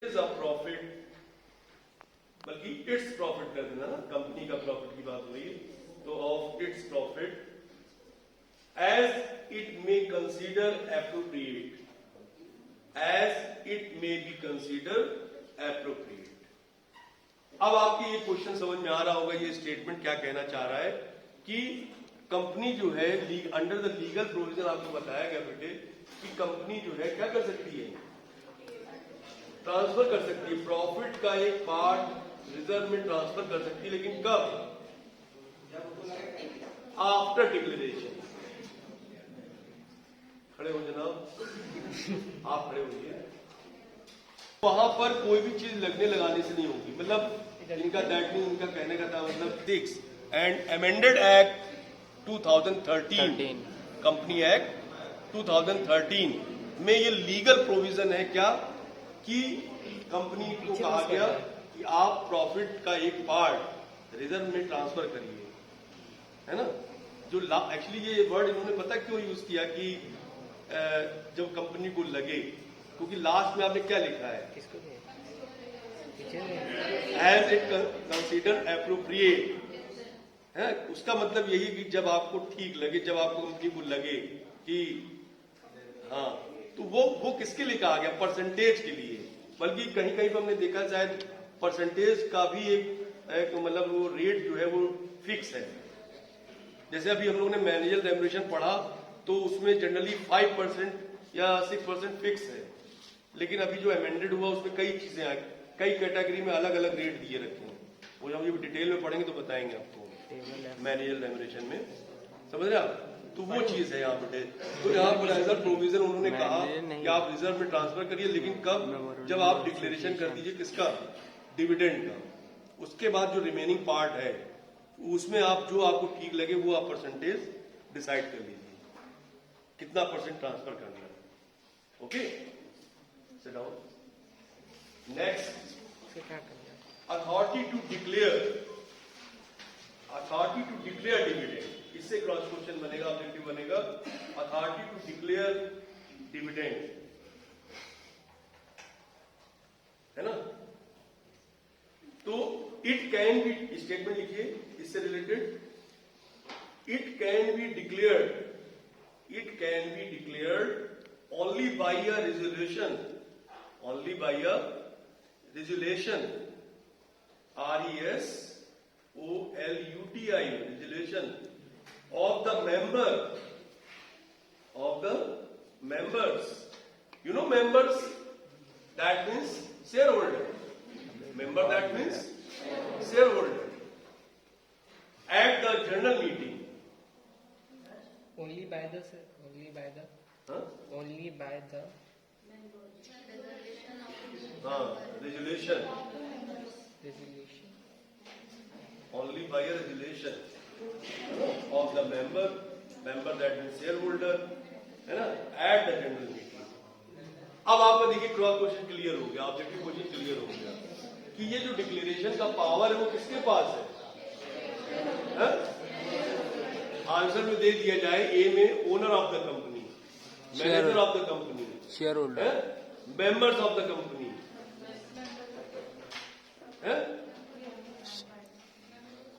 Is a profit, बल्कि its profit कर देना ना, कंपनी का प्रॉफिट की बात हो रही है, तो of its profit as it may consider appropriate, as it may be consider appropriate. अब आपके ये क्वेश्चन समझ में आ रहा होगा, ये स्टेटमेंट क्या कहना चाह रहा है कि कंपनी जो है अंडर द लीगल प्रोविजन, आपको बताया गया बेटे कि कंपनी जो है क्या कर सकती है, ट्रांसफर कर सकती है, प्रॉफिट का एक पार्ट रिजर्व में ट्रांसफर कर सकती है, लेकिन कब? After declaration. खड़े हो जनाब, आप खड़े होइए। वहां पर कोई भी चीज लगने लगाने से नहीं होगी, मतलब इनका दैट मीन, इनका कहने का था मतलब 6 and amended act 2013, company act 2013 में ये लीगल प्रोविजन है क्या कि कंपनी को कहा गया कि आप प्रॉफिट का एक पार्ट रिजर्व में ट्रांसफर करिए, है ना। जो एक्चुअली ये वर्ड इन्होंने पता क्यों यूज किया कि जब कंपनी को लगे, क्योंकि लास्ट में आपने क्या लिखा है, एज इट कंसीडर एप्रोप्रिएट, है। उसका मतलब यही कि जब आपको ठीक लगे, जब आपको कंपनी को लगे कि हाँ, तो वो किसके लिए कहा गया? परसेंटेज के लिए। बल्कि कहीं कहीं पर हमने देखा शायद परसेंटेज का भी एक मतलब वो रेट जो है वो फिक्स है। जैसे अभी हम लोगों ने मैनेजर रेम्युनरेशन पढ़ा तो उसमें जनरली 5% या 6% फिक्स है, लेकिन अभी जो अमेंडेड हुआ उसमें कई चीजें आई, कई कैटेगरी में अलग अलग रेट दिए रखे हैं। वो जब ये डिटेल में पढ़ेंगे तो बताएंगे आपको मैनेजर रेम्युनरेशन में, समझ रहे आप। तो वो चीज है यहाँ पे। तो यहाँ पर एज अ प्रोविजन उन्होंने कहा कि आप रिजर्व में ट्रांसफर करिए, लेकिन कब? जब आप डिक्लेरेशन कर दीजिए किसका? डिविडेंड का। उसके बाद जो रिमेनिंग पार्ट है उसमें आप जो आपको ठीक लगे वो आप परसेंटेज डिसाइड कर लीजिए, कितना परसेंट ट्रांसफर करना है। Okay, sit down. Next, authority to declare, authority to declare dividend. इससे क्रॉस क्वेश्चन बनेगा, ऑब्जेक्टिव बनेगा, अथॉरिटी टू डिक्लेयर डिविडेंड, है ना। तो इट कैन बी, स्टेटमेंट लिखिए इससे related, it can be declared, it can be declared only by a resolution, only by a resolution, RESOLUTI, resolution of the member, of the members. You know members, that means shareholder. Member, that means shareholder. At the general meeting. Only by the, only by the, Huh? only by the Resolution. resolution Only by a resolution of the member, member that means shareholder, है ना, at the general meeting. अब आपका देखिए cross question clear हो गया, objective question clear हो गया कि ये जो डिक्लेरेशन का पावर है वो किसके पास है? आंसर में दे दिया जाए, ए में owner of the company, manager of the company, share holder, members of the company, है।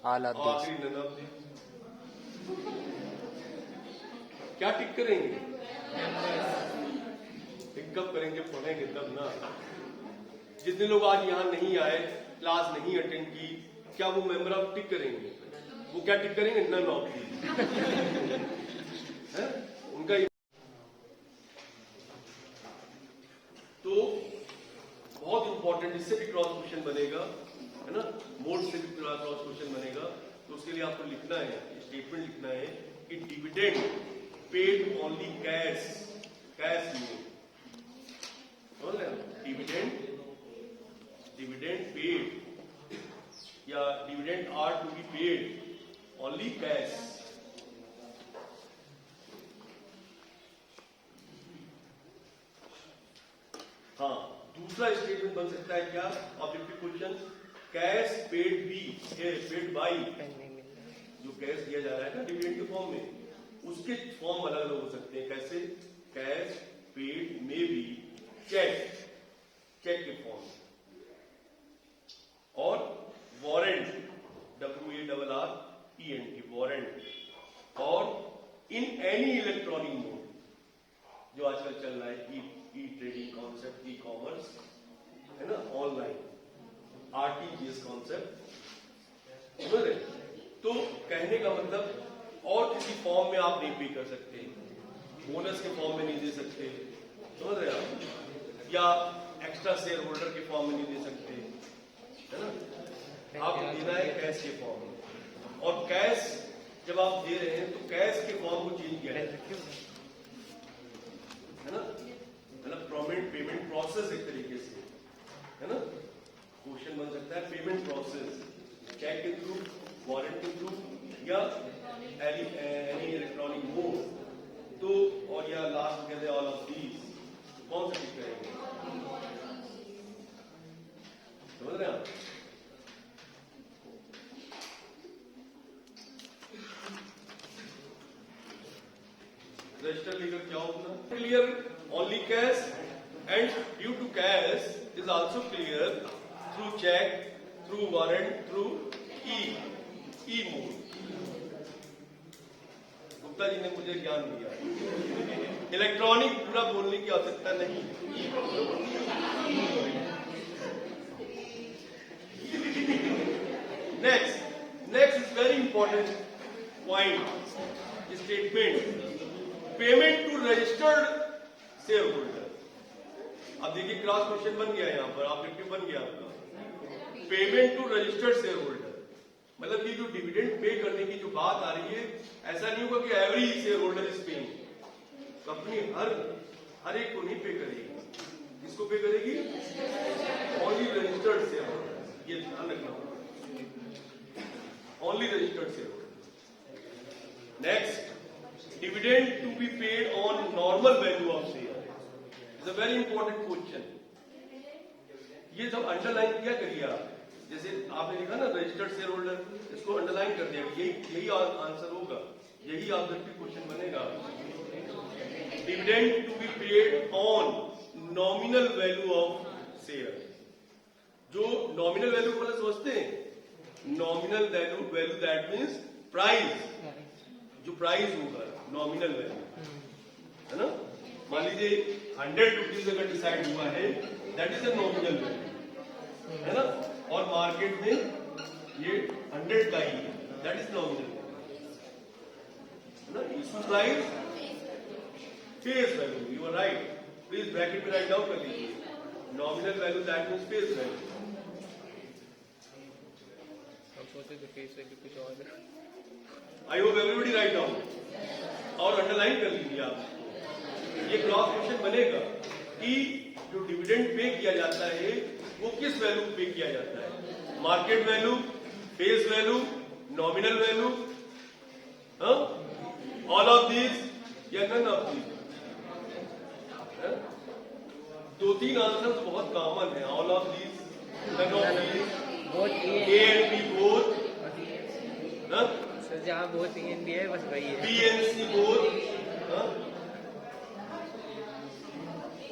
आखिरी ननाब जी क्या टिक करेंगे? टिक कब करेंगे? पढ़ेंगे तब ना। जितने लोग आज यहाँ नहीं आए, क्लास नहीं अटेंड की, क्या वो मेंबर ऑफ टिक करेंगे? वो क्या टिक करेंगे? नन ऑफ दी, उनका। तो बहुत इंपॉर्टेंट, इससे भी क्रॉस क्वेश्चन बनेगा, है ना, मोड से भी क्रॉस क्वेश्चन बनेगा। तो उसके लिए आपको लिखना है, स्टेटमेंट लिखना है कि dividend paid only cash, cash में, डिविडेंड, डिविडेंड पेड या dividend are to be paid only cash. हाँ, दूसरा स्टेटमेंट बन सकता है क्या? Objective question, cash paid be, paid by, जो कैश दिया जा रहा है ना डिविडेंड के फॉर्म में, उसके फॉर्म अलग अलग हो सकते हैं। कैसे? कैश पेड में बी चेक, चेक के फॉर्म। जो आजकल चल रहा है e trading concept, e commerce, है ना, ऑनलाइन, आरटीजीएस कॉन्सेप्ट, समझ रहे? तो कहने का मतलब और किसी फॉर्म में आप नहीं पे कर सकते, बोनस के फॉर्म में नहीं दे सकते, समझ रहे आप, या एक्स्ट्रा शेयर होल्डर के फॉर्म में नहीं दे सकते, है ना, आपको देना है कैश के फॉर्म में। और कैश जब आप दे रहे हैं तो कैश के फॉर्म को चेंज किया जाए, है ना, मतलब पेमेंट प्रोसेस एक तरीके से, है ना, क्वेश्चन बन सकता है पेमेंट प्रोसेस, चेक के थ्रू, वारंट के थ्रू, या एनी इलेक्ट्रॉनिक मोड, तो और या लास्ट कहते हैं ऑल ऑफ दीज, कौन सा ठीक करेंगे, समझ रहे हैं आप? रजिस्टर लेकर क्या होगा? Clear only cash and due to cash is also clear through cheque, through warrant, through e mode. Gupta ji ने मुझे ज्ञान दिया, इलेक्ट्रॉनिक पूरा बोलने की आवश्यकता नहीं। Next is very important point, statement, payment to registered shareholder. अब देखिए क्रॉस क्वेश्चन बन गया, यहां पर ऑब्जेक्टिव बन गया आपका, payment to registered shareholder, मतलब ये जो डिविडेंड पे करने की जो बात आ रही है, ऐसा नहीं होगा कि every shareholder is paying, company हर एक को नहीं पे करेगी, किसको पे करेगी? ओनली रजिस्टर्ड शेयर होल्डर, ये ध्यान रखना होगा, only registered shareholder. Next, dividend to be paid on normal value of share, is a very important question. ये सब अंडरलाइन क्या करिए आप, जैसे आपने लिखा ना रजिस्टर्ड शेयर होल्डर, इसको अंडरलाइन कर दिया, यही आंसर होगा, यही ऑब्जेक्टिव क्वेश्चन बनेगा। Dividend to be paid on nominal value of share, जो नॉमिनल वैल्यू को समझते हैं, nominal value that means price, जो प्राइस होगा नॉमिनल वैल्यू, है ना, मान लीजिए 100 रुपीज अगर डिसाइड हुआ है, that is a nominal value, है ना, और मार्केट में ये 100 का ही है, दैट इज नॉमिनल, है ना, issue price face value, you are right, please bracket में राइट डाउन कर लीजिए, nominal value that means face value. I hope everybody write down और अंडरलाइन कर लीजिए आप, ये क्रॉस क्वेश्चन बनेगा कि जो डिविडेंड पे किया जाता है वो किस वैल्यू पे किया जाता है, market value, face value, nominal value, all of these या नन ऑफ दीज। 2-3 आंसर बहुत कॉमन है, all of these, none of these, A and B both, जहाँ बहुत पी है बस वही है, बी एंड सी बोथ।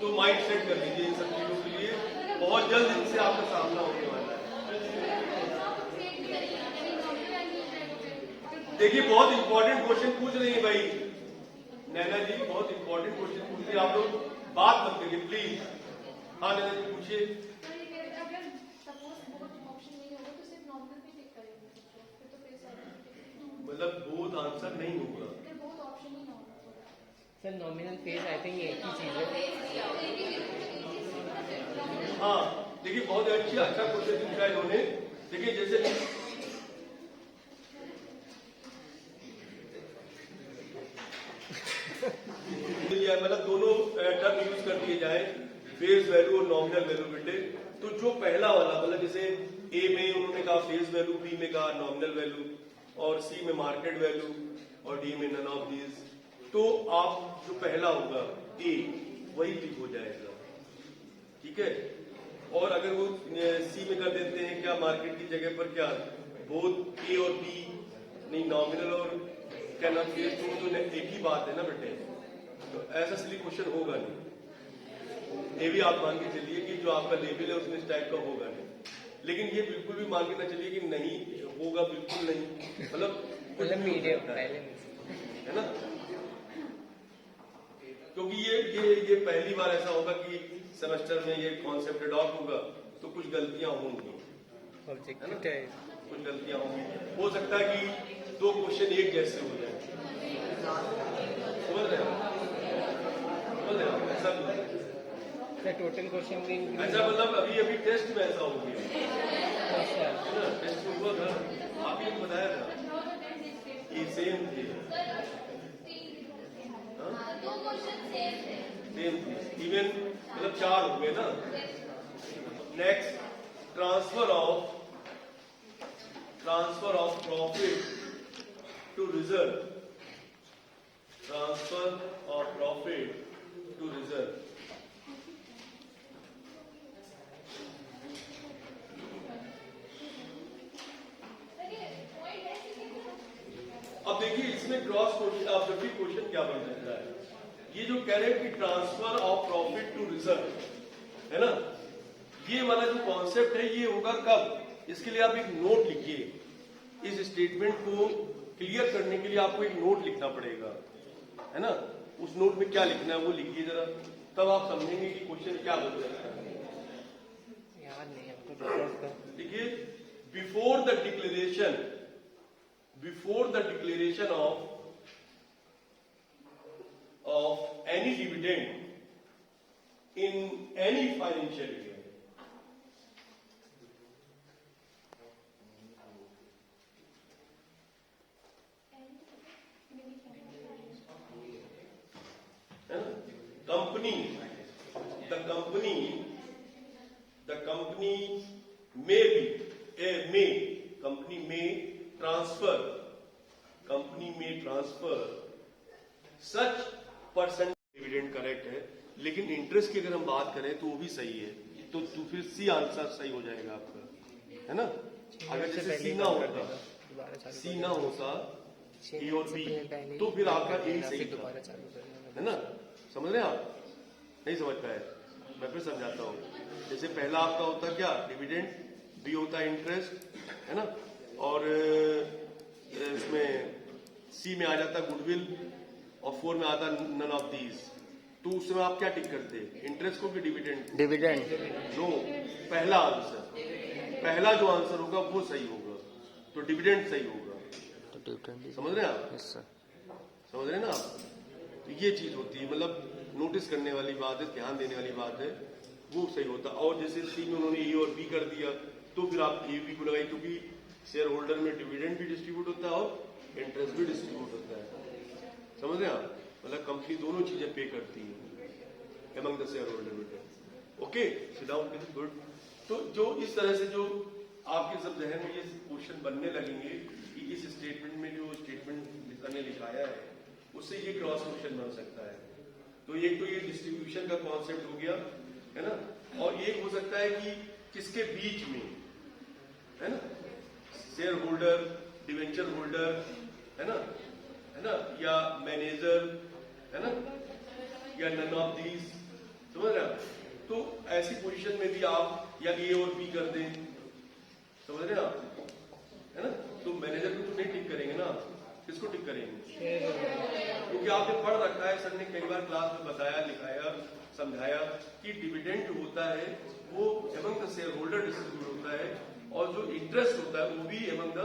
तो माइंड सेट कर लीजिए इन सब चीजों के लिए, बहुत जल्द इनसे आपका सामना होने वाला है। देखिए बहुत इंपॉर्टेंट क्वेश्चन पूछ रही है भाई नैना जी, बहुत इंपॉर्टेंट क्वेश्चन पूछ रही है, आप लोग बात मत करिए प्लीज। हाँ नैना जी पूछिए। मतलब बोथ आंसर नहीं होगा sir, nominal phase I think एक ही चीज है। हाँ देखिए बहुत अच्छा क्वेश्चन पूछा है इन्होंने। देखिए जैसे मतलब दोनों टर्म यूज कर दिए जाए, फेस वैल्यू और नॉमिनल वैल्यू बेटे, तो जो पहला वाला मतलब जैसे ए में उन्होंने कहा फेस वैल्यू, बी में कहा नॉमिनल वैल्यू, और सी में मार्केट वैल्यू, और डी में नन ऑफ दीज, तो आप जो पहला होगा ए वही टिक हो जाएगा, ठीक है। और अगर वो सी में कर देते हैं क्या मार्केट की जगह पर क्या बोथ ए और बी, नहीं नॉमिनल और क्या नाम फेस, तो एक ही बात है ना बेटे, तो ऐसा सिली क्वेश्चन होगा नहीं। ये भी आप मान के चलिए कि जो आपका लेवल है उसमें इस टाइप का होगा नहीं, लेकिन ये बिल्कुल भी मान के ना चलिए कि नहीं होगा, बिल्कुल नहीं, मतलब मीडियम पहले है ना। क्योंकि ये पहली बार ऐसा होगा कि सेमेस्टर में ये कॉन्सेप्ट अडॉप्ट होगा, तो कुछ गलतियां होंगी, ऑब्जेक्टिव टाइप कुछ गलतियां होंगी। हो सकता है कि 2 क्वेश्चन एक जैसे हो जाए, समझ रहे हो? ऐसा भी टोटल क्वेश्चन भी ऐसा मतलब अभी टेस्ट में ऐसा हो गया, अच्छा है ना? टेस्ट में हुआ था, आपने तो बताया था कि सेम थे, सेम थे, इवन मतलब 4 हो गए ना। Next, transfer of profit to reserve, transfer of profit to reserve. अब देखिए इसमें क्रॉस क्वेश्चन, ऑब्जेक्टिव क्वेश्चन क्या बन सकता है? ये जो कह रहे हैं कि transfer of profit to reserve, है ना, ये वाला जो कॉन्सेप्ट है ये होगा कब? इसके लिए आप एक नोट लिखिए। इस स्टेटमेंट को क्लियर करने के लिए आपको एक नोट लिखना पड़ेगा, है ना। उस नोट में क्या लिखना है वो लिखिए जरा, तब आप समझेंगे कि क्वेश्चन क्या हो सकता है। याद नहीं हमको। देखिए, before the declaration of any dividend in any financial year, the company may transfer such percent dividend correct है, लेकिन इंटरेस्ट की अगर हम बात करें तो वो भी सही है, तो फिर सी आंसर सही हो जाएगा आपका, है ना। अगर जैसे सी ना होता ए और बी, तो फिर आपका ए सही था, है ना। समझ रहे हैं आप? नहीं समझ पाए? मैं फिर समझाता हूँ। जैसे पहला आपका होता क्या, डिविडेंड, बी होता है इंटरेस्ट, है ना, और इसमें सी में आ जाता गुडविल, और 4 में आता नन ऑफ दीज। तो उस समय आप क्या टिक करते, इंटरेस्ट को कि डिविडेंड? डिविडेंड। नो, पहला आंसर, पहला जो आंसर होगा वो सही होगा, तो डिविडेंड सही होगा। तो डिविडेंड, समझ रहे हैं आप? यस सर, समझ रहे हैं ना आप? तो ये चीज होती है, मतलब नोटिस करने वाली बात है, ध्यान देने वाली बात है, वो सही होता। और जैसे सी में उन्होंने ए और बी कर दिया, तो फिर आप ए बी को लगाइए, क्योंकि शेयर होल्डर में डिविडेंड भी डिस्ट्रीब्यूट होता है और इंटरेस्ट भी डिस्ट्रीब्यूट होता है। समझ रहे हैं आप? मतलब कंपनी दोनों चीजें पे करती है एमंग द शेयर होल्डर बेटे। Okay, sit down, good. तो जो इस तरह से जो आपके सब जहन में ये क्वेश्चन बनने लगेंगे कि इस स्टेटमेंट में जो स्टेटमेंट ने लिखाया है उससे ये क्रॉस क्वेश्चन बन सकता है। तो एक तो ये डिस्ट्रीब्यूशन का कॉन्सेप्ट हो गया, है ना, और एक हो सकता है कि किसके बीच में, है ना, शेयर होल्डर, डिवेंचर होल्डर, है ना, या मैनेजर, है ना, या नन ऑफ दीज, समझ रहे हैं? तो ऐसी पोजीशन में भी आप या ए और बी कर दें, समझ रहे हैं आप, है ना। तो मैनेजर को तो नहीं टिक करेंगे ना, किसको टिक करेंगे? क्योंकि आपने पढ़ रखा है, सर ने कई बार क्लास में बताया, लिखाया, समझाया कि डिविडेंड जो होता है वो among the share holder distribute होता है, और जो इंटरेस्ट होता है वो भी एमंग द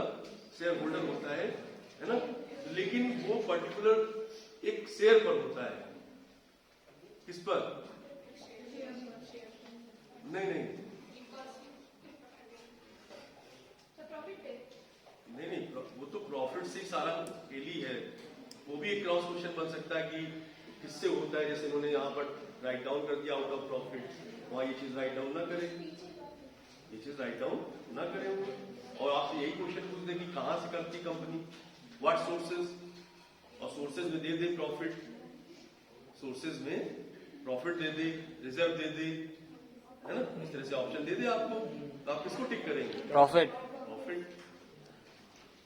शेयर होल्डर होता है ना, लेकिन वो पर्टिकुलर एक शेयर पर होता है। किस पर? नहीं, वो तो प्रॉफिट से सारा खेली है। वो भी एक क्रॉस क्वेश्चन बन सकता है कि किससे होता है, जैसे उन्होंने यहाँ पर राइट डाउन कर दिया आउट ऑफ प्रॉफिट, वहां ये चीज राइट डाउन ना करें, ये चीज राइट डाउन ना करें। और आपसे यही क्वेश्चन पूछते कि कहां से करती कंपनी, व्हाट सोर्सेज, और सोर्सेज में दे दे प्रॉफिट, सोर्सेज में प्रॉफिट दे दे, रिजर्व दे दे, है ना, इस तरह से ऑप्शन दे दे आपको, तो आप किसको टिक करेंगे? प्रॉफिट।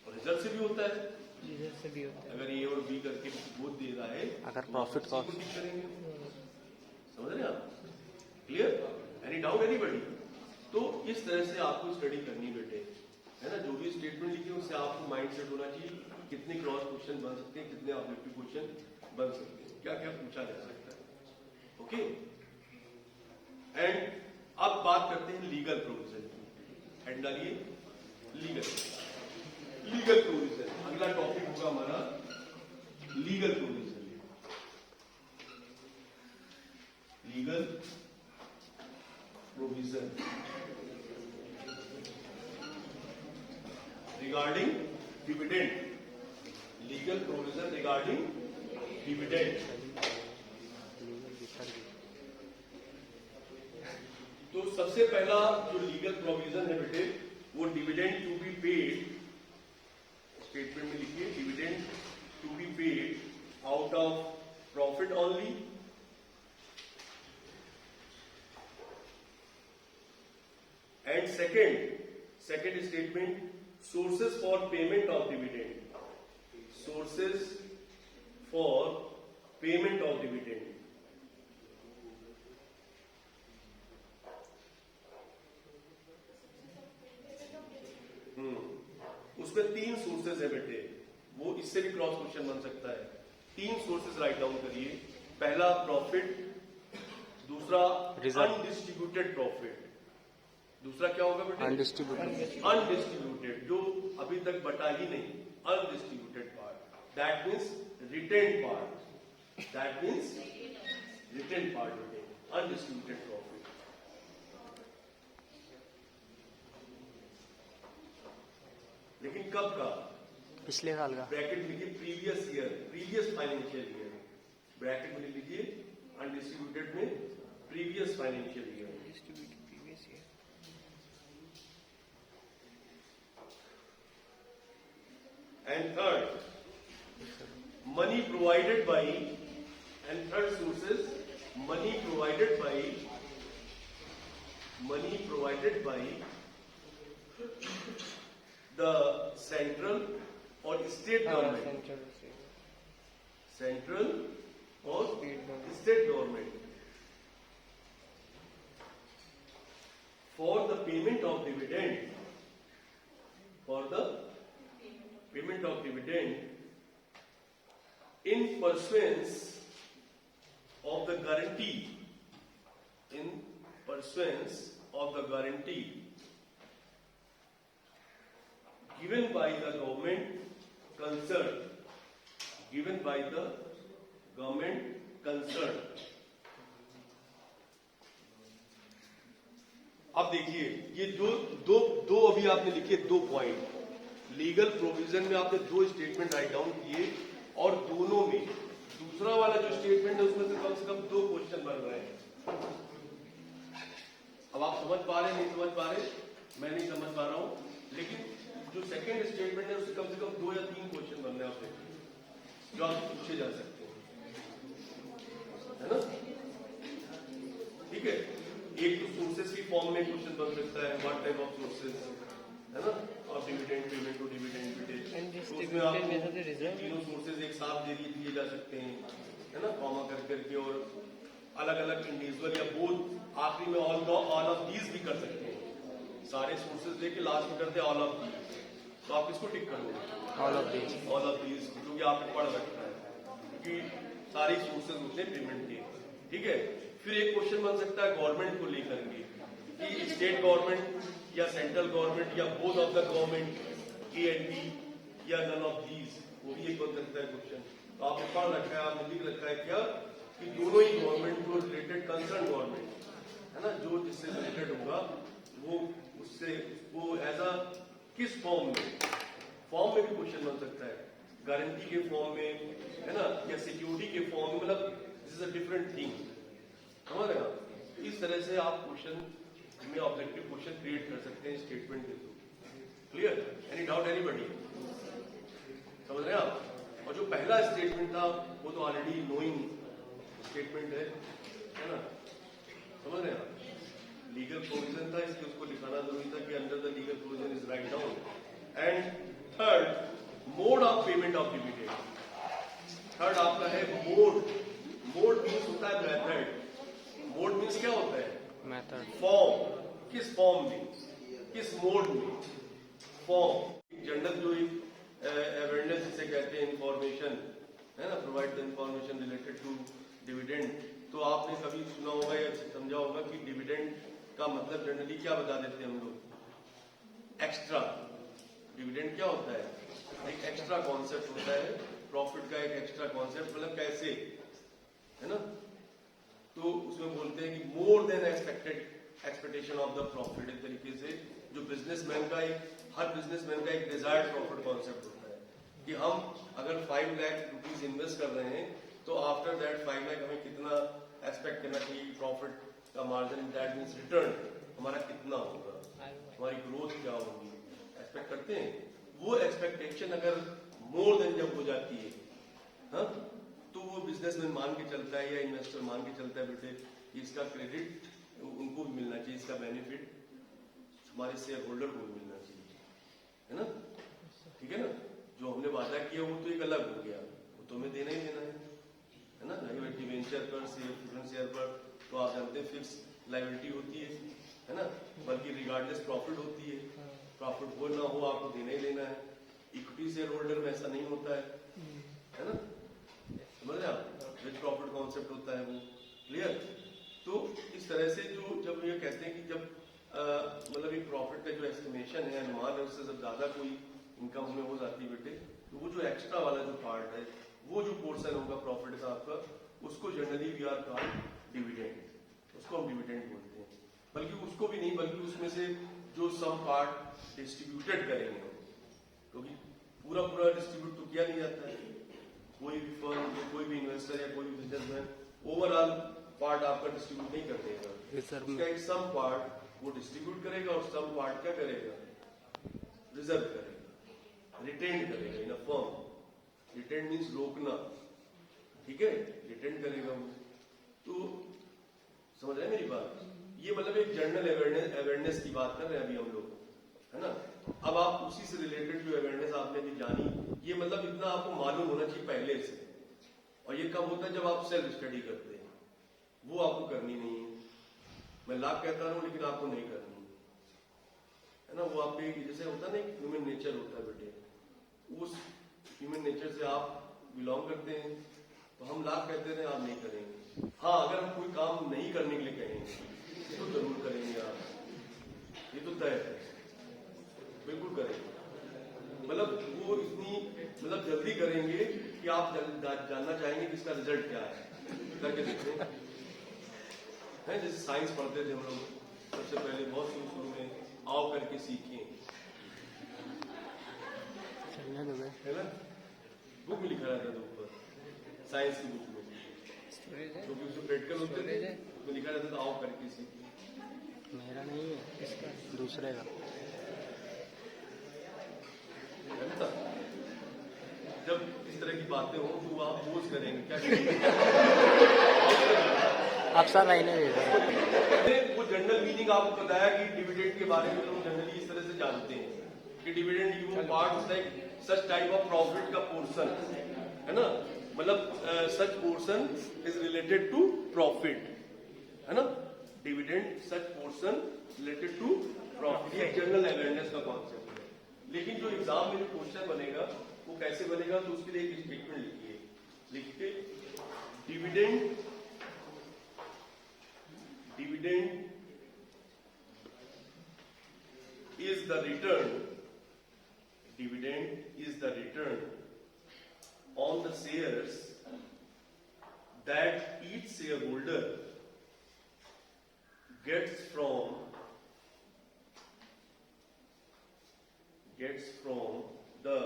और रिजर्व से भी होता है, रिजर्व से भी होता है। अगर ए और बी करके बोथ दे रहा है, अगर प्रॉफिट को टिक करेंगे। समझ रहे हैं आप? क्लियर? Any doubt anybody? तो इस तरह से आपको स्टडी करनी बेटे, है ना। जो भी स्टेटमेंट लिखी है उससे आपको माइंड सेट होना चाहिए कितने क्रॉस क्वेश्चन बन सकते हैं, कितने ऑब्जेक्टिव क्वेश्चन बन सकते हैं, क्या क्या पूछा जा सकता है। ओके। एंड अब बात करते हैं लीगल प्रोविजन की। हेड डालिए लीगल प्रोविजन। अगला टॉपिक होगा हमारा legal provision. Legal provision regarding dividend. Legal provision regarding dividend. तो सबसे पहला जो लीगल प्रोविजन है बेटे वो dividend to be paid, statement में लिखिए dividend to be paid out of profit only and second statement sources for payment of dividend. Sources for payment of dividend. उसमें 3 सोर्सेज है बेटे, वो इससे भी क्रॉस क्वेश्चन बन सकता है। 3 सोर्सेज राइट डाउन करिए। पहला प्रॉफिट, दूसरा अनडिस्ट्रीब्यूटेड प्रॉफिट, दूसरा क्या होगा बेटे अनडिस्ट्रीब्यूटेड, जो अभी तक बटा ही नहीं, undistributed part, that means retained part, that means retained part बेटे, अनडिस्ट्रीब्यूटेड प्रॉफिट। लेकिन कब का? पिछले साल का। ब्रैकेट में लिखिए previous year, previous financial year. Bracket में लिखिए अनडिस्ट्रीब्यूटेड में previous financial year. And third money provided by, and third sources money provided by the central or state government, central or state government for the payment of dividend, for the payment of dividend in pursuance of the guarantee, in pursuance of the guarantee given by the government concerned, given by the government concerned। अब देखिए ये दो अभी आपने लिखे 2 point. Legal provision में आपने 2 statement write down किए और दोनों में दूसरा वाला जो स्टेटमेंट है उसमें से कम 2 क्वेश्चन बन रहे हैं। अब आप समझ पा रहे हैं, नहीं समझ पा रहे, मैं नहीं समझ पा रहा हूं, लेकिन जो सेकेंड स्टेटमेंट है उससे कम 2 या 3 क्वेश्चन बनने आपसे जो आपसे पूछे जा सकते हैं, है ना? ठीक है। एक तो सोर्सेस की फॉर्म में क्वेश्चन बन सकता है, व्हाट टाइप ऑफ सोर्सेस, है ना, और dividend payment to dividend paid, उसमें आपको तीनों सोर्सेज एक साथ दिए जा सकते हैं, है ना, कॉमा करके, और अलग अलग इंडिविजुअल या बोथ, आखिरी में ऑल ऑफ दीज भी कर सकते हैं। सारे सोर्सेज लेके लास्ट में करते हैं ऑल ऑफ दीज, तो आप इसको टिक कर दें ऑल ऑफ दीज, क्योंकि आपने पढ़ रखा है, क्योंकि सारी सोर्सेज होते हैं पेमेंट के। ठीक है। फिर एक क्वेश्चन बन सकता है गवर्नमेंट को लेकर के कि स्टेट गवर्नमेंट या सेंट्रल गवर्नमेंट या both of the government A and B या नन ऑफ दीज, वो भी एक बन सकता है क्वेश्चन। तो आपने पढ़ रखा है, आपने लिख रखा है क्या कि दोनों ही गवर्नमेंट को रिलेटेड कंसर्न गवर्नमेंट, है ना, जो जिससे रिलेटेड होगा वो उससे वो एज अ किस फॉर्म में भी क्वेश्चन बन सकता है, गारंटी के फॉर्म में, है ना, या सिक्योरिटी के फॉर्म में, मतलब this is a different thing, समझ रहे हैं? इस तरह से आप क्वेश्चन में ऑब्जेक्टिव क्वेश्चन क्रिएट कर सकते हैं स्टेटमेंट के through. Clear? Any doubt anybody? समझ रहे हैं आप? और जो पहला स्टेटमेंट था वो तो ऑलरेडी नोइंग स्टेटमेंट है ना, समझ रहे हैं आप? लीगल प्रोविजन था, इसलिए उसको लिखाना जरूरी था कि under the legal provision is write down. And third mode of payment of dividend. Third आपका है मोड। मोड मीन्स होता है मेथड। मोड मीन्स क्या होता है? मेथड। फॉर्म, किस फॉर्म में, किस मोड में, फॉर्म। जनरल जो अवेयरनेस जिसे कहते हैं, इंफॉर्मेशन, है ना, provide the information related to dividend. तो आपने कभी सुना होगा या समझा होगा कि डिविडेंड का मतलब जनरली क्या बता देते हैं हम लोग, एक्स्ट्रा। डिविडेंड क्या होता है, एक एक्स्ट्रा कॉन्सेप्ट होता है, प्रॉफिट का एक एक्स्ट्रा कॉन्सेप्ट, मतलब कैसे, है ना। तो उसमें बोलते हैं कि more than expectation of the profit. एक तरीके से जो बिजनेसमैन का हर बिजनेसमैन का एक डिजायर्ड प्रॉफिट कॉन्सेप्ट होता है कि हम अगर 5 लाख रुपीज इन्वेस्ट कर रहे हैं तो आफ्टर दैट 5 लाख हमें कितना एक्सपेक्ट करना चाहिए, प्रॉफिट का मार्जिन, दैट मीन्स रिटर्न हमारा कितना होगा, हमारी ग्रोथ क्या होगी, एक्सपेक्ट करते हैं। वो एक्सपेक्टेशन अगर मोर देन जब हो जाती है, हाँ, तो वो बिजनेसमैन मान के चलता है या इन्वेस्टर मान के चलता है बेटे कि इसका क्रेडिट उनको भी मिलना चाहिए, इसका बेनिफिट हमारे शेयर होल्डर को भी मिलना चाहिए, है ना। ठीक है ना, जो हमने वादा किया वो तो एक अलग हो गया, वो तो हमें देना ही देना है ना। लाइबिलिटी वेंचर पर शेयर पर तो आप जानते हैं फिक्स लाइबिलिटी होती है ना, बल्कि रिगार्डलेस प्रॉफिट होती है, प्रॉफिट हो ना हो आपको देना ही देना है। इक्विटी शेयर होल्डर में ऐसा नहीं होता है ना, समझ रहे आप, विच प्रॉफिट कॉन्सेप्ट होता है वो, क्लियर। तो इस तरह से जो जब ये कहते हैं कि जब मतलब एक प्रॉफिट का जो एस्टिमेशन है, अनुमान है, उससे जब ज्यादा कोई इनकम हमें हो जाती है बेटे, तो वो जो एक्स्ट्रा वाला जो पार्ट है, वो जो पोर्शन होगा प्रॉफिट का आपका, उसको generally we are called dividend, उसको हम डिविडेंड बोलते हैं। बल्कि उसको भी नहीं, बल्कि उसमें से जो सम पार्ट डिस्ट्रीब्यूटेड करेंगे हम, क्योंकि पूरा पूरा डिस्ट्रीब्यूट तो किया नहीं जाता है। कोई भी फर्म, कोई भी इन्वेस्टर या कोई भी बिजनेसमैन ओवरऑल पार्ट आपका डिस्ट्रीब्यूट नहीं कर देगा, उसका एक सम पार्ट वो डिस्ट्रीब्यूट करेगा और सम पार्ट क्या करेगा, रिजर्व करेगा, रिटेन करेगा इन अ फर्म। रिटेन मीन्स रोकना, ठीक है, रिटेन करेगा वो। तो समझ रहे हैं मेरी बात, ये मतलब एक जनरल अवेयरनेस की बात कर रहे हैं अभी हम लोग, है ना। अब आप उसी से रिलेटेड जो अवेयरनेस आपने भी जानी, ये मतलब इतना आपको मालूम होना चाहिए पहले से, और ये कब होता है जब आप सेल्फ स्टडी करते हैं, वो आपको करनी नहीं है। मैं लाख कहता हूं लेकिन आपको नहीं करनी है ना। वो आपके जैसे होता है ना, एक ह्यूमन नेचर होता है बेटे, उस ह्यूमन नेचर से आप बिलोंग करते हैं, तो हम लाख कहते रहे आप नहीं करेंगे। हाँ, अगर हम कोई काम नहीं करने के लिए कहेंगे तो जरूर करेंगे आप, ये तो तय है, बिल्कुल करेंगे। मतलब वो इतनी मतलब जल्दी करेंगे कि आप जानना चाहेंगे कि इसका रिजल्ट क्या है, करके देखते हैं। जैसे साइंस पढ़ते थे हम लोग सबसे पहले, बहुत शुरू में आओ करके सीखें, है ना, बुक में लिखा रहता था ऊपर, साइंस की बुक में, क्योंकि उसमें प्रैक्टिकल होते थे, उसमें लिखा रहता था आओ करके सीखें। मेरा नहीं है, इसका दूसरे का। जब इस तरह की बातें हो तो आप पोज करेंगे, क्या करेंगे आप सर आईने भेजा। वो जनरल मीनिंग आपको बताया कि डिविडेंड के बारे में लोग जनरली इस तरह से जानते हैं कि डिविडेंड वो part like such type of profit का पोर्शन, है ना, मतलब such portion is related to profit, है ना। Dividend such portion related to profit, ये जनरल अवेयरनेस का कॉन्सेप्ट है। लेकिन जो एग्जाम में जो क्वेश्चन बनेगा वो कैसे बनेगा, तो उसके लिए एक स्टेटमेंट लिखिए, लिखिए dividend is the return, dividend is the return on the shares that each shareholder gets from the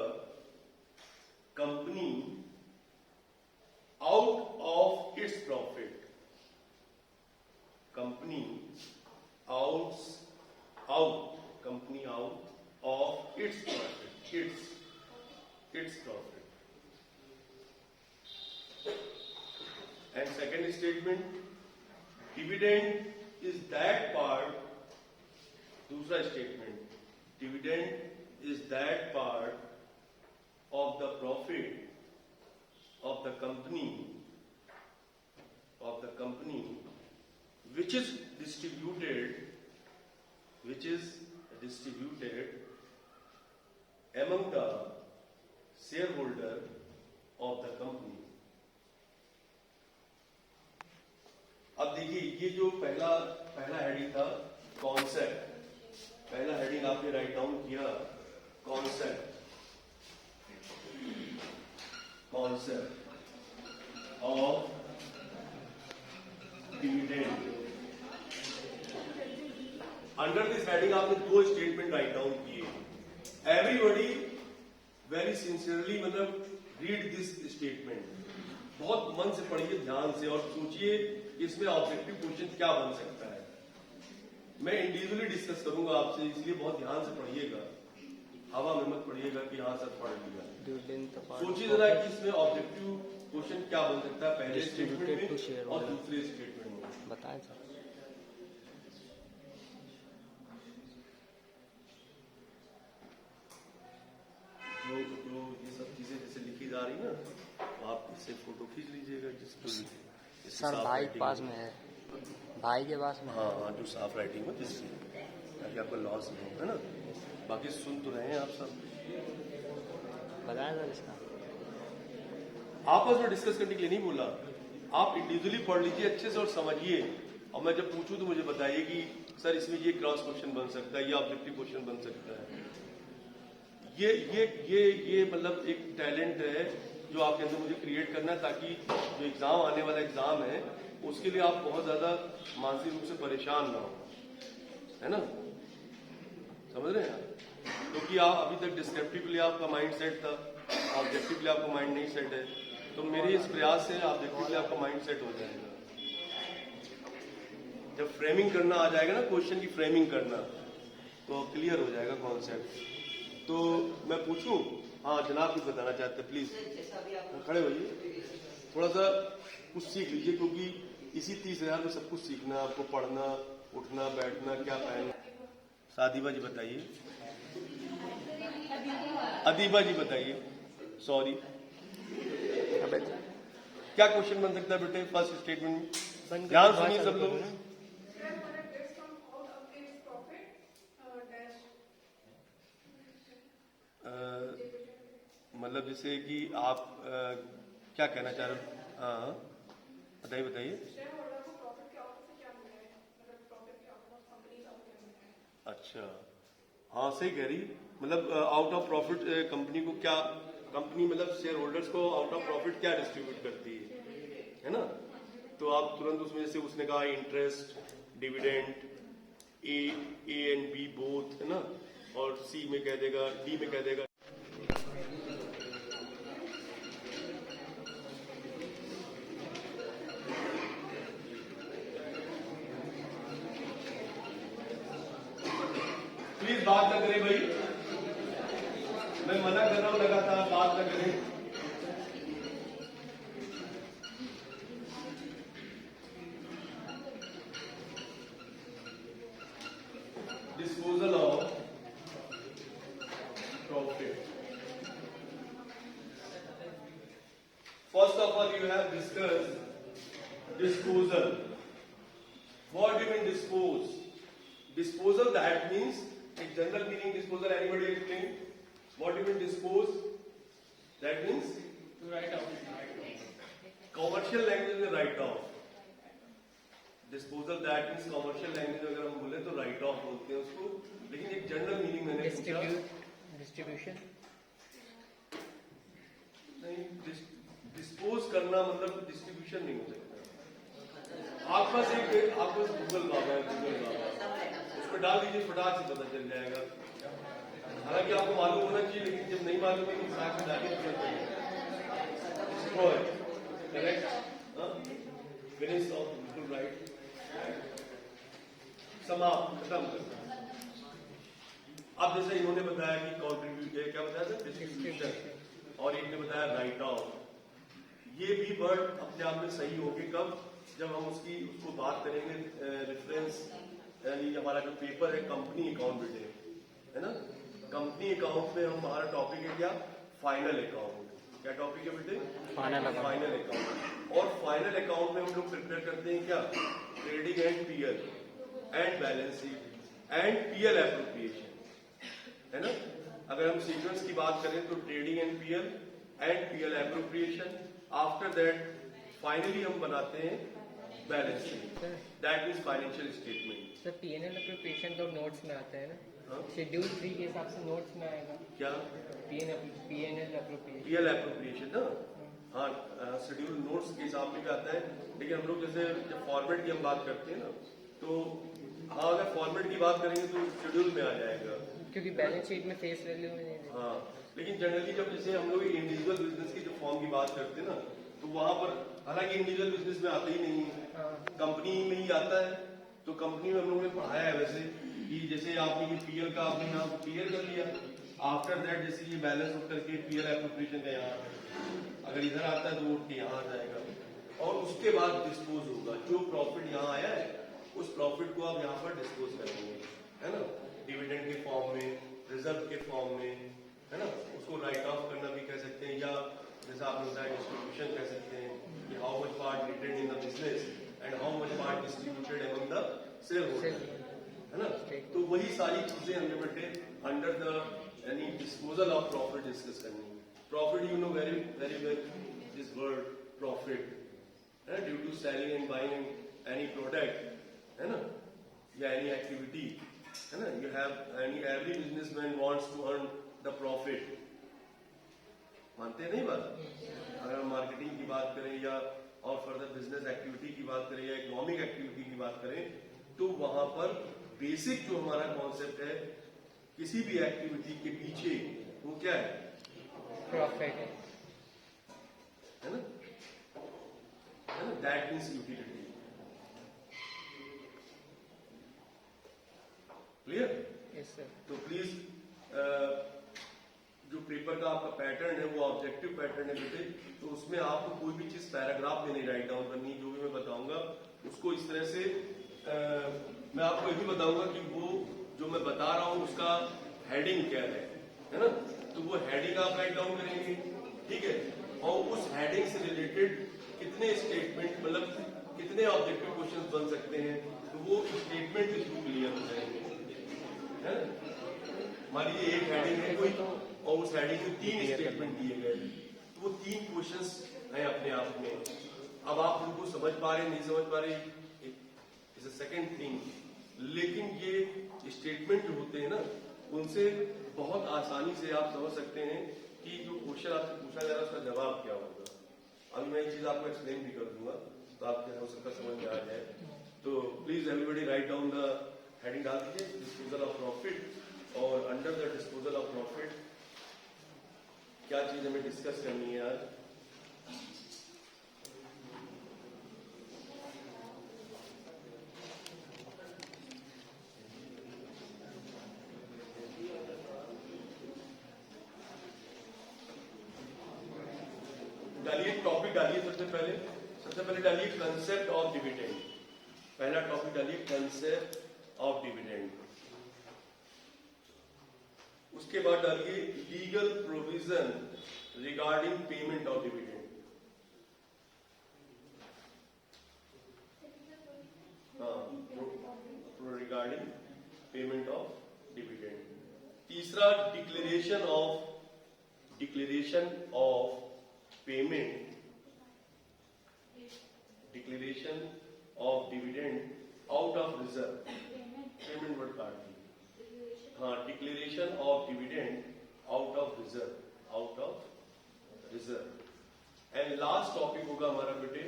company out of its profit. Company out of its profit, its profit. And second statement, dividend is that part, दूसरा statement, dividend is that part of the profit of the company which is distributed among the shareholder of the company. देखिए ये जो पहला heading था concept, पहला heading आपने write down किया concept of dividend. Under this heading आपने दो स्टेटमेंट राइट डाउन किए। एवरीबॉडी वेरी सिंसियरली मतलब रीड दिस स्टेटमेंट, बहुत मन से पढ़िए, ध्यान से, और सोचिए इसमें ऑब्जेक्टिव क्वेश्चन क्या बन सकता है। मैं इंडिविजुअली डिस्कस करूंगा आपसे, इसलिए बहुत ध्यान से पढ़िएगा, हवा में मत पढ़िएगा कि हाँ सर पढ़ लिया। सोचिए जरा कि इसमें ऑब्जेक्टिव क्वेश्चन क्या बन सकता है पहले स्टेटमेंट में और दूसरे स्टेटमेंट में। बताएं सर। जो ये सब चीजें जैसे लिखी जा रही ना, तो आप इससे फोटो खींच लीजिएगा जिसको सर भाई के पास में है, भाई के पास में। हाँ हाँ, जो साफ राइटिंग हो जिससे, ताकि आपको लॉस नहीं हो, है ना। बाकी सुन तो रहे हैं आप सब। बताएं सर इसका। आपस में डिस्कस करने के लिए नहीं बोला, आप इंडिविजुअली पढ़ लीजिए अच्छे से और समझिए, और मैं जब पूछूं तो मुझे बताइए कि सर इसमें ये क्रॉस क्वेश्चन बन सकता है, ये ऑब्जेक्टिव क्वेश्चन बन सकता है। ये मतलब एक टैलेंट है जो आपके अंदर मुझे क्रिएट करना है, ताकि जो एग्जाम आने वाला एग्जाम है उसके लिए आप बहुत ज्यादा मानसिक रूप से परेशान ना हो, है ना, समझ रहे हैं आप। क्योंकि आप अभी तक डिस्क्रिप्टिवली आपका माइंड सेट था, ऑब्जेक्टिवली आपका माइंड नहीं सेट है, तो मेरे इस प्रयास से ऑब्जेक्टिवली आपका माइंड सेट हो जाएगा। जब फ्रेमिंग करना आ जाएगा ना, क्वेश्चन की फ्रेमिंग करना, तो क्लियर हो जाएगा कॉन्सेप्ट। तो मैं पूछूं? हाँ जनाब कुछ बताना चाहते हैं, प्लीज खड़े होइए, थोड़ा सा कुछ सीख लीजिए, क्योंकि इसी 30,000 में सब कुछ सीखना है आपको, पढ़ना, उठना, बैठना, क्या पहनना। सादिबा जी बताइए, अदीबा जी बताइए, सॉरी, क्या क्वेश्चन बन सकता है बेटे फर्स्ट स्टेटमेंट में? ध्यान सुनिए सब लोग। मतलब जैसे कि आप क्या कहना चाह रहे हो? हाँ बताइए बताइए। अच्छा, हाँ सही कह रही, मतलब आउट ऑफ प्रॉफिट कंपनी को क्या, कंपनी मतलब शेयर होल्डर्स को आउट ऑफ प्रॉफिट क्या डिस्ट्रीब्यूट करती है ना। तो आप तुरंत उसमें जैसे उसने कहा interest, dividend, A and B both, है ना, और सी में कह देगा, डी में कह देगा। प्लीज बात न करें भाई, मैं मना कर रहा हूं लगातार, बात न करें। Disposal of profit. First of all you have discuss disposal. What do you mean dispose? Disposal, that means in general meaning disposal, anybody explain? What do you mean dispose? That means to write off. Commercial language में write off. Disposal, that means commercial language अगर हम बोले तो write off बोलते हैं उसको, लेकिन एक जनरल मीनिंग मैंने पूछा। डिस्ट्रीब्यूशन नहीं, डिस्पोज करना मतलब डिस्ट्रीब्यूशन नहीं हो सकता। आपके पास गूगल बाबा है, गूगल बाबा, उस पर डाल दीजिए, फटाक से पता चल जाएगा। हालांकि आपको मालूम होना चाहिए, लेकिन जब नहीं मालूम है तो फटाक से डालिए, करेक्ट, फिनिश ऑफ, बिल्कुल राइट, समाप्त, खत्म करना। अब जैसे इन्होंने बताया कि कॉन्ट्रीब्यूट, क्या बताया था, डिस्ट्रीब्यूशन, और एक ने बताया राइट ऑफ। ये भी वर्ड अपने आप में सही होंगे कब, जब हम उसको बात करेंगे रेफरेंस, यानी हमारा जो पेपर है कंपनी अकाउंट बेटे, है ना, कंपनी अकाउंट में हमारा टॉपिक है क्या, फाइनल अकाउंट। क्या टॉपिक है बेटे, फाइनल अकाउंट। और फाइनल अकाउंट में हम लोग प्रिपेयर करते हैं क्या, trading and PL and balance sheet and PL appropriation, है ना। अगर हम सीक्वेंस की बात करें तो trading and PL appropriation, after that finally हम बनाते हैं balance sheet, sir that means financial statement. Sir PNL appropriation तो नोट्स में आता है ना, हाँ? शेड्यूल 3 के हिसाब से नोट्स में आएगा क्या पीएनएल अप्रोप्रिएशन। रियल एप्रोप्रिएशन ना, हाँ शेड्यूल नोट्स के हिसाब में भी आता है, लेकिन हम लोग जैसे जब फॉर्मेट की हम बात करते हैं ना, तो हाँ अगर फॉर्मेट की बात करेंगे तो शेड्यूल में आ जाएगा, क्योंकि बैलेंस शीट में फेस वैल्यू में नहीं देते। हाँ। लेकिन जनरली जब जैसे हम लोग इंडिविजुअल बिजनेस की जो फॉर्म की बात करते हैं ना, तो वहां पर हालांकि इंडिविजुअल बिजनेस में आता ही नहीं है, हाँ कंपनी में ही आता है। तो कंपनी में हम लोगों ने पढ़ाया है वैसे कि जैसे आपने ये पीएल का आपने यहाँ क्लियर कर लिया, आफ्टर दैट जैसे ये बैलेंस उठ करके पीएल एप्रोप्रिएशन का यहाँ अगर इधर आता है तो उठ के यहाँ आ जाएगा, और उसके बाद डिस्पोज होगा। जो प्रॉफिट यहाँ आया है उस प्रॉफिट को आप यहाँ पर डिस्पोज करेंगे, है ना, डिविडेंड के फॉर्म में, रिजर्व के फॉर्म में, है ना, उसको राइट ऑफ करना भी कह सकते हैं, या जैसा आपने बताया डिस्ट्रीब्यूशन कह सकते हैं कि how much part retain in the business and how much part distributed among the shareholder, है ना। तो वही सारी चीजें हमने बेटे अंडर द यानी डिस्पोजल ऑफ प्रॉफिट डिस्कस करनी है। Profit you know very very well this word profit, है due to selling and buying any product, है ना, या एनी एक्टिविटी, है ना, you have any every businessman wants to earn the profit, मानते हैं नहीं बात। अगर हम मार्केटिंग की बात करें या और फर्दर बिजनेस एक्टिविटी की बात करें या इकोनॉमिक एक्टिविटी की बात करें, तो वहां पर बेसिक जो हमारा कॉन्सेप्ट है किसी भी एक्टिविटी के पीछे वो क्या है, प्रॉफिट है ना, that means utility. Clear? Yes sir. तो प्लीज जो पेपर का आपका पैटर्न है वो ऑब्जेक्टिव पैटर्न है बेटे, तो उसमें आपको कोई भी चीज पैराग्राफ में नहीं राइट डाउन करनी, जो भी मैं बताऊंगा उसको इस तरह से मैं आपको ये भी बताऊंगा कि वो जो मैं बता रहा हूं उसका हेडिंग क्या है ना, तो वो हेडिंग आप राइट डाउन करेंगे, ठीक है, और उस हेडिंग से रिलेटेड कितने स्टेटमेंट मतलब कितने ऑब्जेक्टिव क्वेश्चन बन सकते हैं, तो वो स्टेटमेंट के थ्रू क्लियर हो जाएंगे, है ना। मान लीजिए एक हेडिंग है कोई और उस हेडिंग में 3 स्टेटमेंट दिए गए, तो वो 3 क्वेश्चंस हैं अपने आप में। अब आप उनको समझ पा रहे नहीं समझ पा रहे इज अ सेकंड थिंग, लेकिन ये स्टेटमेंट जो होते हैं ना उनसे बहुत आसानी से आप समझ सकते हैं कि जो क्वेश्चन आपसे पूछा जा रहा है उसका जवाब क्या होगा। अभी मैं ये चीज आपको एक्सप्लेन भी कर दूंगा तो आपके हो सकता समझ में आ जाए। तो please everybody write down the heading, डाल दीजिए डिस्पोजल ऑफ प्रॉफिट, और under the disposal of profit क्या चीज हमें डिस्कस करनी है आज। डालिए टॉपिक, डालिए सबसे पहले डालिए कंसेप्ट ऑफ डिविडेंड। पहला टॉपिक डालिए कंसेप्ट ऑफ डिविडेंड। उसके बाद डालिए legal provision regarding payment of dividend. Regarding payment of dividend. तीसरा declaration of payment, declaration of dividend out of reserve, payment word काट दी, हाँ, declaration of dividend out of reserve. And last topic होगा हमारा बेटे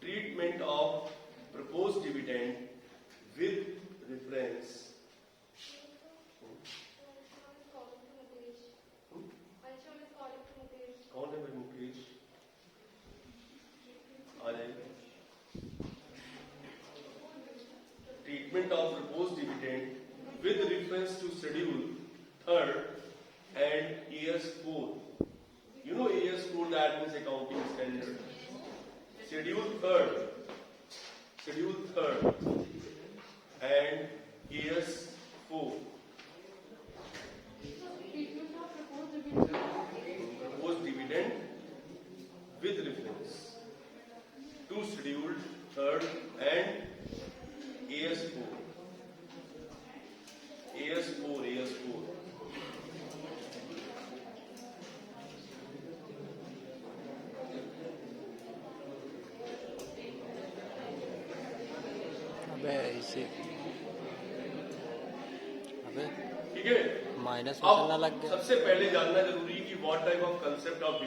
treatment of propose dividend with reference, कौन है भाई मुकेश, आ जाइए। Treatment of propose dividend with reference to schedule 3rd and AS4. You know AS4, that means accounting standard. Schedule 3rd and AS4. Proposed dividend with reference to schedule 3rd and AS4. अबे इसे अबे ठीक है। Minus में चलना अब लग गया। सबसे पहले जानना जरूरी है कि what type of concept of